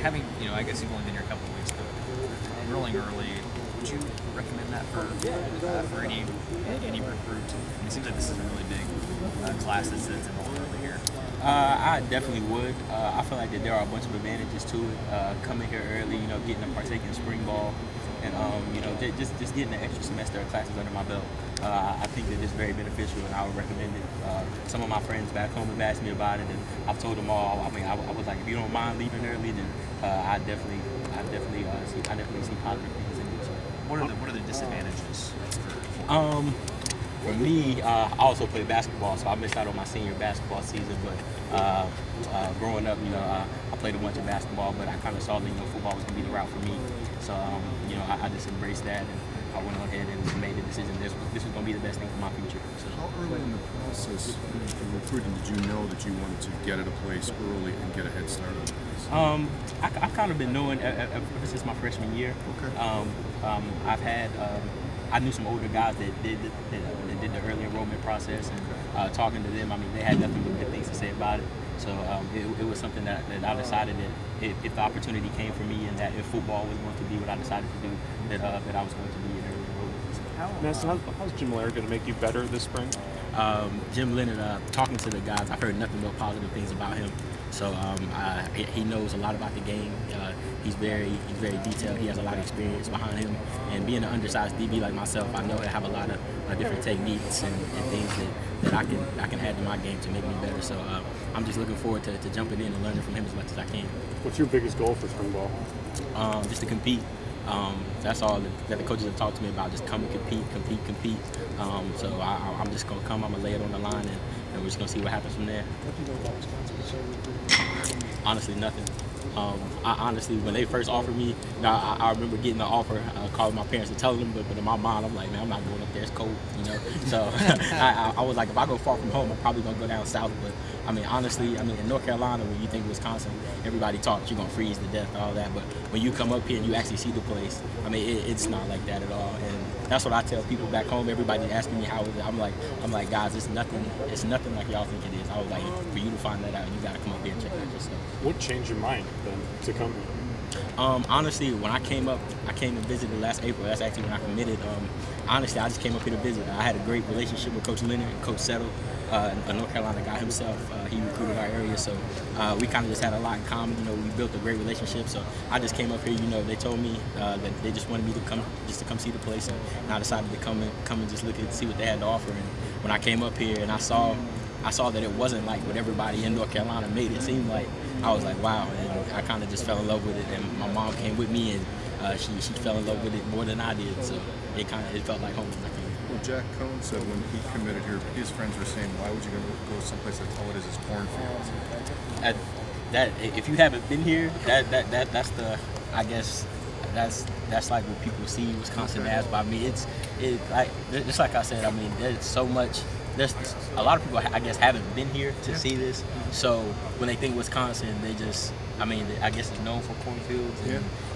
having, I guess you've only been here a couple of weeks, but enrolling early, would you recommend that for any recruit? And it seems like this is a really big class that's enrolled early here. I definitely would. I feel like that there are a bunch of advantages to it. Coming here early, getting to partake in spring ball, and just getting an extra semester of classes under my belt. I think that it's very beneficial, and I would recommend it. Some of my friends back home have asked me about it, and I've told them all. I was like, if you don't mind leaving early, then I definitely see positive things in it. So. What are the disadvantages? For me, I also played basketball, so I missed out on my senior basketball season. But growing up, I played a bunch of basketball, but I kind of saw that football was going to be the route for me. So I just embraced that, and I went on ahead and made the decision. This was going to be the best thing for my future. So. How early in the process of recruiting did you know that you wanted to get at a place early and get a head start on this? I've kind of been knowing ever since my freshman year. Okay. I knew some older guys that did the early enrollment process, and talking to them, they had nothing but good things to say about it. So it was something that I decided that if the opportunity came for me, and that if football was going to be what I decided to do, that I was going to be in early enrollment. Madison, how's Jim Laird going to make you better this spring? Jim Leonard, talking to the guys, I've heard nothing but positive things about him. So he knows a lot about the game. He's very detailed. He has a lot of experience behind him. And being an undersized DB like myself, I know I have a lot of different techniques and things that I can add to my game to make me better. So I'm just looking forward to jumping in and learning from him as much as I can. What's your biggest goal for spring ball? Just to compete. That's all that the coaches have talked to me about. Just come and compete. So I'm just going to come. I'm going to lay it on the line, and we're just going to see what happens from there. What do you know about Wisconsin? Honestly, nothing. Honestly, when they first offered me, I remember getting the offer, calling my parents and telling them, but in my mind, I'm like, man, I'm not going up there. It's cold, So I was like, if I go far from home, I'm probably going to go down south. But, honestly, in North Carolina, when you think Wisconsin, everybody talks, you're going to freeze to death and all that. But when you come up here and you actually see the place, it's not like that at all. And that's what I tell people back home. Everybody asking me how is it. I'm like, guys, it's nothing like y'all think it is. I was like, for you to find that out, you got to come up here and check it out yourself. What changed your mind then to come here? Honestly, when I came and visited last April. That's actually when I committed. Honestly, I just came up here to visit. I had a great relationship with Coach Leonard and Coach Settle, a North Carolina guy himself. He recruited our area, so we kind of just had a lot in common. We built a great relationship. So I just came up here. They told me that they just wanted me to come see the place, and I decided to come and just look and see what they had to offer. And when I came up here and I saw that it wasn't like what everybody in North Carolina made it seem like, I was like, wow, and I kind of just fell in love with it. And my mom came with me, and she fell in love with it more than I did. So it felt like home when I came. Well, Jack Cone said when he committed here, his friends were saying, why would you go someplace as all it is cornfields? That if you haven't been here, that's the, I guess, that's like what people see Wisconsin as. But it's like, just like I said, there's so much. There's a lot of people, I guess, haven't been here to see this. So when they think Wisconsin, they just, I guess it's known for cornfields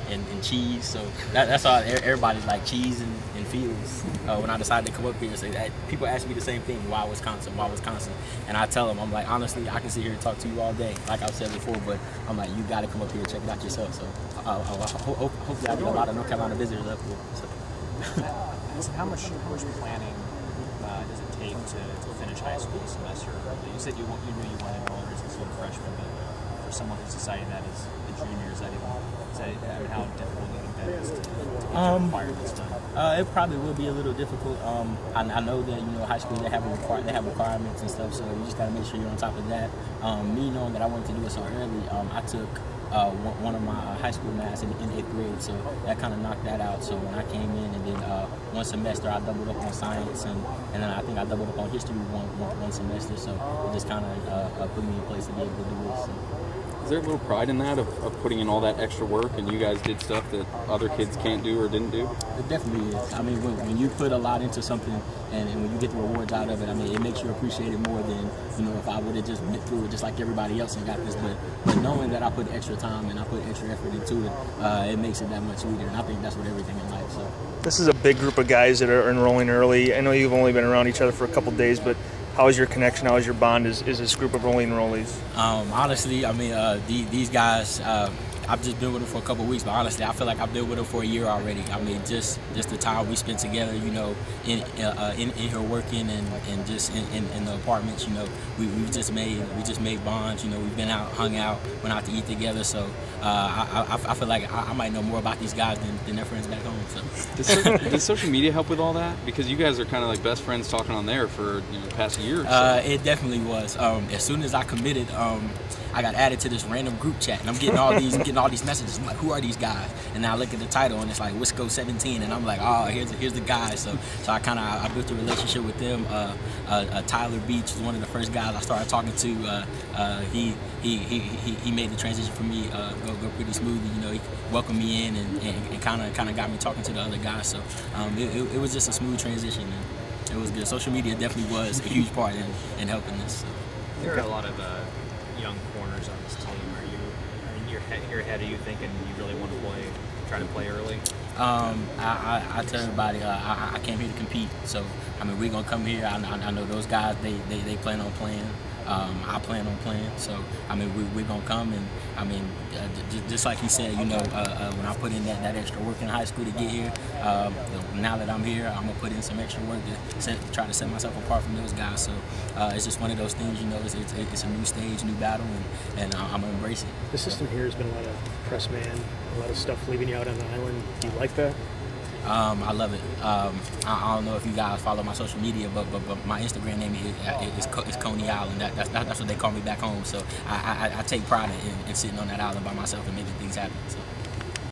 and cheese. So that's all. Everybody's like cheese and fields. When I decided to come up here and say that, people ask me the same thing: Why Wisconsin? And I tell them, I'm like, honestly, I can sit here and talk to you all day, like I've said before. But I'm like, you got to come up here and check it out yourself. So hopefully, I get a lot of North Carolina visitors up here. So. How much planning does it take to finish high school semester early? You said you knew you wanted to enroll as a freshman, but for someone who's deciding that as a junior, how difficult do you think that is to get your requirements done? It probably will be a little difficult. I know that high school they have requirements and stuff, so you just got to make sure you're on top of that. Me knowing that I wanted to do it so early, I took one of my high school maths in 8th grade, so that kind of knocked that out. So when I came in and then one semester I doubled up on science, and then I think I doubled up on history one semester, so it just kind of put me in place to be able to do this. So. Is there a little pride in that, of putting in all that extra work, and you guys did stuff that other kids can't do or didn't do? It definitely is. When you put a lot into something and when you get the rewards out of it, it makes you appreciate it more than, if I would have just went through it just like everybody else and got this. But knowing that I put extra time and I put extra effort into it, it makes it that much sweeter. And I think that's what everything in life. So. This is a big group of guys that are enrolling early. I know you've only been around each other for a couple days, but how is your connection? How is your bond? Is this group of early enrollees? Honestly, these guys, I've just been with her for a couple of weeks, but honestly, I feel like I've been with her for a year already. I mean, just the time we spent together, you know, in her working and just in the apartments, you know, we just made bonds. You know, we've been out, hung out, went out to eat together. So I feel like I might know more about these guys than their friends back home. So Does social media help with all that? Because you guys are kind of like best friends talking on there for the past year or so. It definitely was. As soon as I committed, I got added to this random group chat, and I'm getting all these messages. I'm like, who are these guys? And now I look at the title, and it's like Wisco 17, and I'm like, oh, here's the guys. So I built a relationship with them. Tyler Beach was one of the first guys I started talking to. He made the transition for me go pretty smoothly. You know, he welcomed me in and kind of got me talking to the other guys. So it was just a smooth transition, and it was good. Social media definitely was a huge part in helping this. So. There are a lot of young corners on this team. Are you, in your head, are you thinking you really want to try to play early? I tell everybody I came here to compete. So I mean, we're gonna come here. I know those guys. They plan on playing. I plan on playing. So I mean, we're gonna come, and I mean, just like he said, you know, when I put in that extra work in high school to get here, now that I'm here, I'm gonna put in some extra work to try to set myself apart from those guys. So it's just one of those things, you know. It's a new stage, new battle, and I'm gonna embrace it. The system here has been a lot of press man, a lot of stuff leaving you out on the island. Do you like that? I love it. I don't know if you guys follow my social media, but my Instagram name is Coney Island. That's what they call me back home. So I take pride in sitting on that island by myself and making things happen. So.